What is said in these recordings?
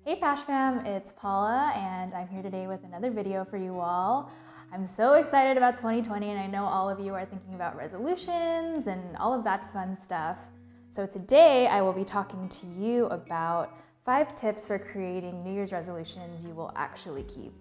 Hey Pash Fam, it's Paula and I'm here today with another video for you all. I'm so excited about 2020 and I know all of you are thinking about resolutions and all of that fun stuff. So today I will be talking to you about 5 tips for creating New Year's resolutions you will actually keep.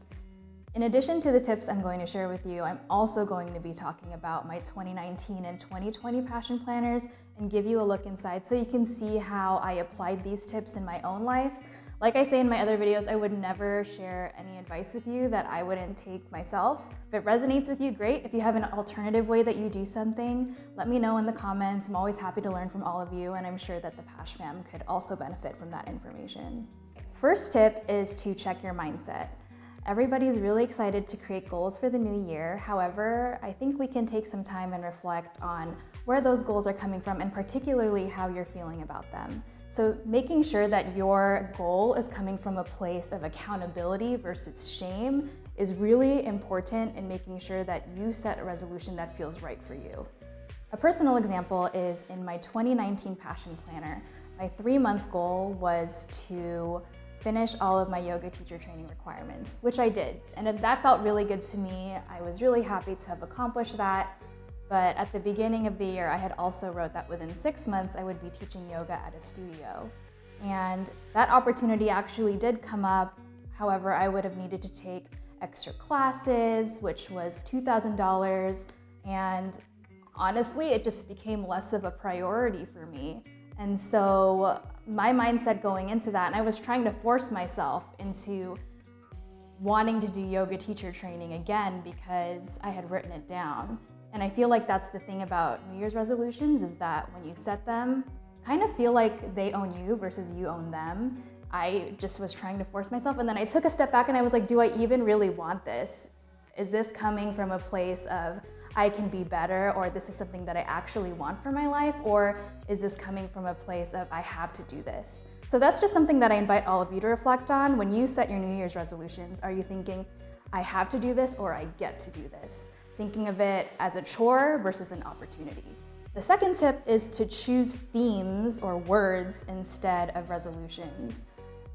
In addition to the tips I'm going to share with you, I'm also going to be talking about my 2019 and 2020 passion planners and give you a look inside so you can see how I applied these tips in my own life. Like I say in my other videos, I would never share any advice with you that I wouldn't take myself. If it resonates with you, great. If you have an alternative way that you do something, let me know in the comments. I'm always happy to learn from all of you, and I'm sure that the Pash fam could also benefit from that information. First tip is to check your mindset. Everybody's really excited to create goals for the new year. However, I think we can take some time and reflect on where those goals are coming from and particularly how you're feeling about them. So making sure that your goal is coming from a place of accountability versus shame is really important in making sure that you set a resolution that feels right for you. A personal example is in my 2019 passion planner. My 3-month goal was to finish all of my yoga teacher training requirements, which I did. And that felt really good to me. I was really happy to have accomplished that. But at the beginning of the year, I had also wrote that within 6 months, I would be teaching yoga at a studio. And that opportunity actually did come up. However, I would have needed to take extra classes, which was $2,000. And honestly, it just became less of a priority for me. And so my mindset going into that, and I was trying to force myself into wanting to do yoga teacher training again because I had written it down. And I feel like that's the thing about New Year's resolutions is that when you set them, kind of feel like they own you versus you own them. I just was trying to force myself, and then I took a step back and I was like, do I even really want this? Is this coming from a place of I can be better, or this is something that I actually want for my life, or is this coming from a place of I have to do this? So that's just something that I invite all of you to reflect on. When you set your New Year's resolutions, are you thinking, I have to do this or I get to do this? Thinking of it as a chore versus an opportunity. The second tip is to choose themes or words instead of resolutions.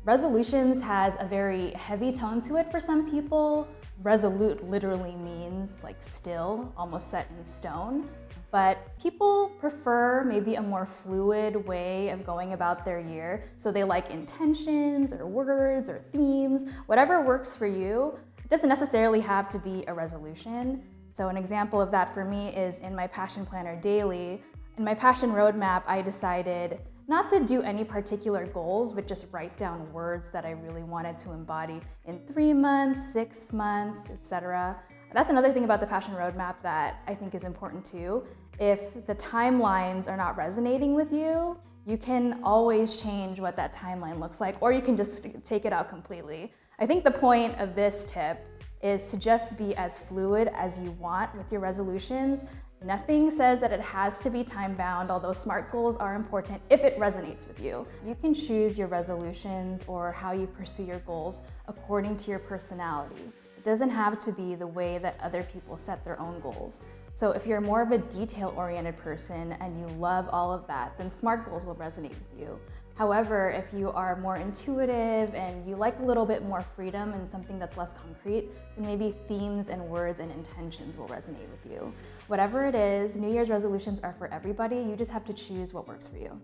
Resolutions has a very heavy tone to it for some people. Resolute literally means like still, almost set in stone. But people prefer maybe a more fluid way of going about their year. So they like intentions or words or themes, whatever works for you. It doesn't necessarily have to be a resolution. So an example of that for me is in my Passion Planner Daily. In my Passion Roadmap, I decided not to do any particular goals, but just write down words that I really wanted to embody in 3 months, 6 months, etc. That's another thing about the Passion Roadmap that I think is important too. If the timelines are not resonating with you, you can always change what that timeline looks like, or you can just take it out completely. I think the point of this tip is to just be as fluid as you want with your resolutions. Nothing says that it has to be time-bound, although SMART goals are important if it resonates with you. You can choose your resolutions or how you pursue your goals according to your personality. It doesn't have to be the way that other people set their own goals. So if you're more of a detail-oriented person and you love all of that, then SMART goals will resonate with you. However, if you are more intuitive and you like a little bit more freedom and something that's less concrete, then maybe themes and words and intentions will resonate with you. Whatever it is, New Year's resolutions are for everybody. You just have to choose what works for you.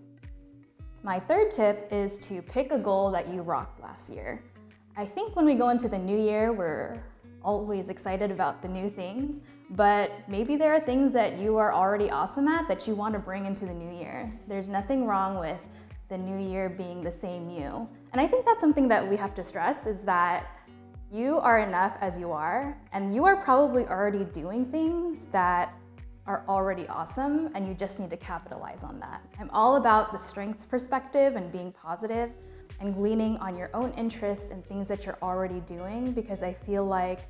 My third tip is to pick a goal that you rocked last year. I think when we go into the new year, we're always excited about the new things, but maybe there are things that you are already awesome at that you want to bring into the new year. There's nothing wrong with the new year being the same you. And I think that's something that we have to stress is that you are enough as you are, and you are probably already doing things that are already awesome, and you just need to capitalize on that. I'm all about the strengths perspective and being positive and leaning on your own interests and things that you're already doing, because I feel like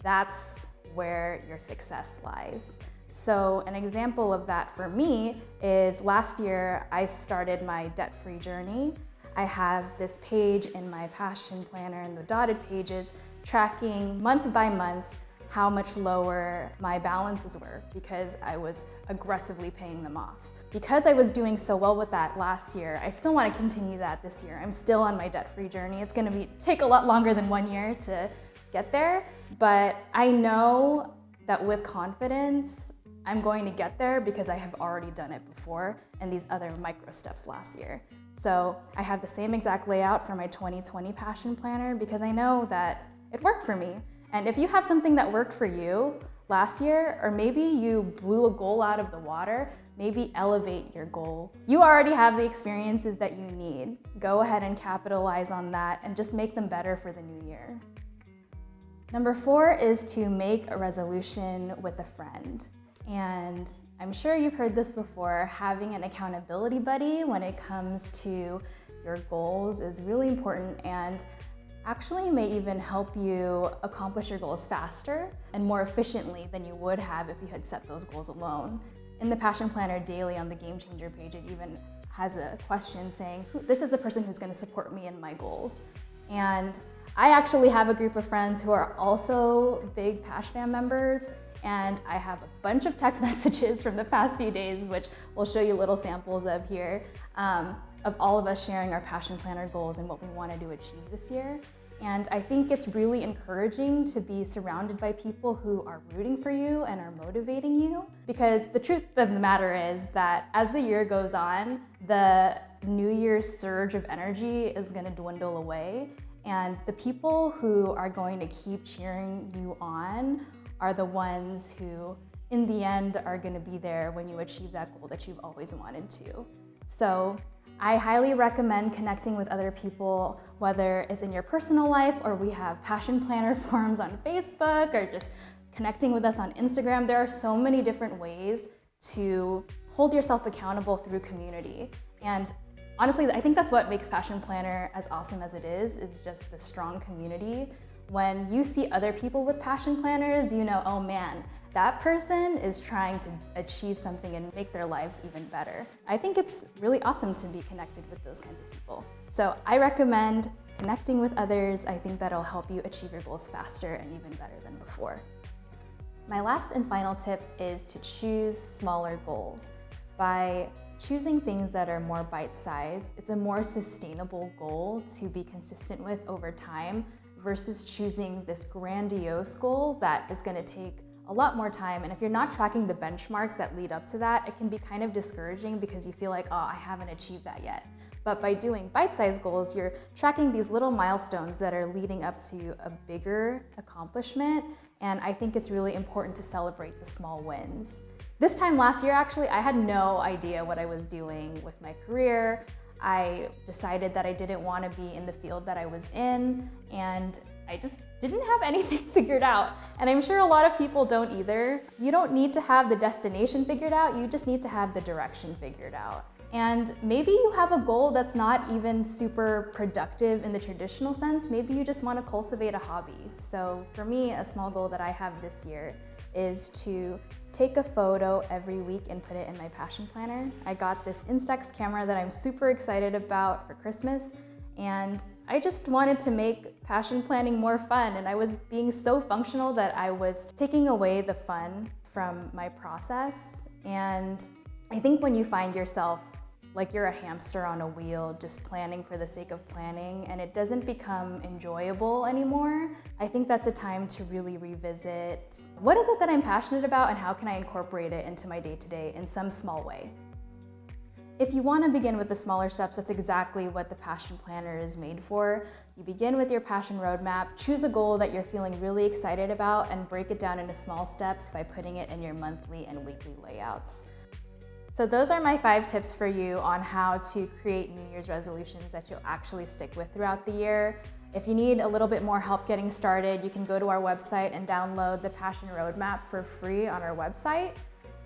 that's where your success lies. So an example of that for me is last year I started my debt-free journey. I have this page in my Passion Planner and the dotted pages tracking month by month how much lower my balances were because I was aggressively paying them off. because I was doing so well with that last year, I still want to continue that this year. I'm still on my debt-free journey. It's going to take a lot longer than 1 year to get there, but I know that with confidence, I'm going to get there because I have already done it before and these other micro steps last year. So I have the same exact layout for my 2020 Passion Planner because I know that it worked for me. And if you have something that worked for you last year, or maybe you blew a goal out of the water, maybe elevate your goal. You already have the experiences that you need. Go ahead and capitalize on that and just make them better for the new year. Number 4 is to make a resolution with a friend. And I'm sure you've heard this before, having an accountability buddy when it comes to your goals is really important and actually may even help you accomplish your goals faster and more efficiently than you would have if you had set those goals alone. In the Passion Planner Daily on the Game Changer page, it even has a question saying, this is the person who's going to support me in my goals. And I actually have a group of friends who are also big PashFam members, and I have a bunch of text messages from the past few days, which we'll show you little samples of here, of all of us sharing our Passion Planner goals and what we want to achieve this year. And I think it's really encouraging to be surrounded by people who are rooting for you and are motivating you, because the truth of the matter is that as the year goes on, the New Year's surge of energy is going to dwindle away. And the people who are going to keep cheering you on are the ones who, in the end, are going to be there when you achieve that goal that you've always wanted to. So I highly recommend connecting with other people, whether it's in your personal life or we have Passion Planner forums on Facebook or just connecting with us on Instagram. There are so many different ways to hold yourself accountable through community. And honestly, I think that's what makes Passion Planner as awesome as it is just the strong community. When you see other people with passion planners, you know, oh man, that person is trying to achieve something and make their lives even better. I think it's really awesome to be connected with those kinds of people. So I recommend connecting with others. I think that'll help you achieve your goals faster and even better than before. My last and final tip is to choose smaller goals. By choosing things that are more bite-sized, it's a more sustainable goal to be consistent with over time versus choosing this grandiose goal that is going to take a lot more time. And if you're not tracking the benchmarks that lead up to that, it can be kind of discouraging because you feel like, oh, I haven't achieved that yet. But by doing bite-sized goals, you're tracking these little milestones that are leading up to a bigger accomplishment. And I think it's really important to celebrate the small wins. This time last year, actually, I had no idea what I was doing with my career. I decided that I didn't want to be in the field that I was in, and I just didn't have anything figured out. And I'm sure a lot of people don't either. You don't need to have the destination figured out, you just need to have the direction figured out. And maybe you have a goal that's not even super productive in the traditional sense. Maybe you just want to cultivate a hobby. So for me, a small goal that I have this year is to take a photo every week and put it in my Passion Planner. I got this Instax camera that I'm super excited about for Christmas, and I just wanted to make passion planning more fun, and I was being so functional that I was taking away the fun from my process. And I think when you find yourself like you're a hamster on a wheel, just planning for the sake of planning, and it doesn't become enjoyable anymore, I think that's a time to really revisit, what is it that I'm passionate about and how can I incorporate it into my day-to-day in some small way? If you want to begin with the smaller steps, that's exactly what the Passion Planner is made for. You begin with your passion roadmap, choose a goal that you're feeling really excited about, and break it down into small steps by putting it in your monthly and weekly layouts. So those are my 5 tips for you on how to create New Year's resolutions that you'll actually stick with throughout the year. If you need a little bit more help getting started, you can go to our website and download the Passion Roadmap for free on our website.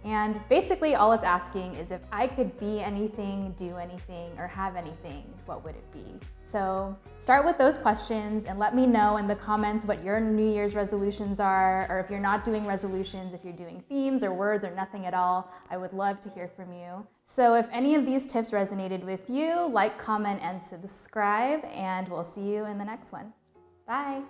And basically all it's asking is if I could be anything, do anything, or have anything, what would it be? So start with those questions and let me know in the comments what your New Year's resolutions are, or if you're not doing resolutions, if you're doing themes or words or nothing at all, I would love to hear from you. So if any of these tips resonated with you, like, comment, and subscribe, and we'll see you in the next one. Bye.